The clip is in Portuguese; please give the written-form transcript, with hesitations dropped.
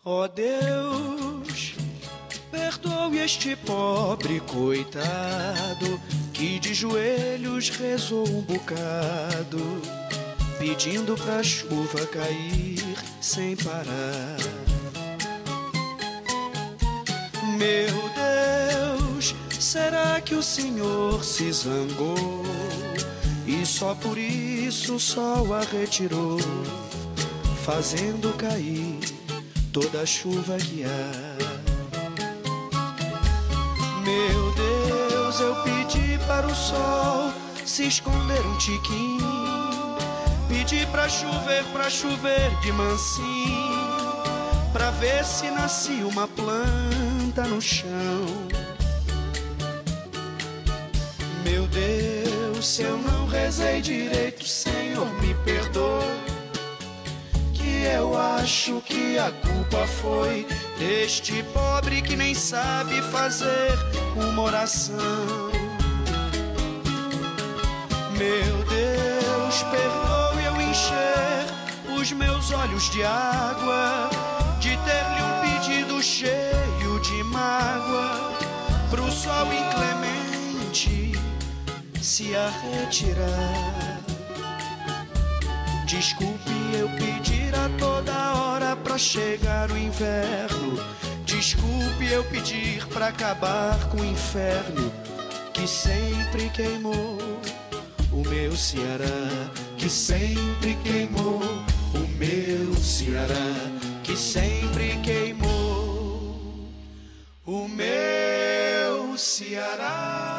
Ó Deus, perdoe este pobre coitado que de joelhos rezou um bocado, pedindo pra chuva cair sem parar. Meu Deus, será que o Senhor se zangou e só por isso o sol a retirou, fazendo cair toda a chuva que há? Meu Deus, eu pedi para o sol se esconder um tiquinho, pedi pra chover de mansinho, pra ver se nascia uma planta no chão. Meu Deus, se eu não rezei direito, Senhor, me perdoa, que eu acho que a culpa foi deste pobre que nem sabe fazer uma oração. Meu Deus, perdoe eu encher os meus olhos de água, de ter-lhe um pedido cheio de mágoa, pro sol inclemente se a retirar. Desculpe eu pedir a toda hora pra chegar o inverno, desculpe eu pedir pra acabar com o inferno que sempre queimou o meu Ceará, que sempre queimou o meu Ceará, que sempre queimou o meu Ceará.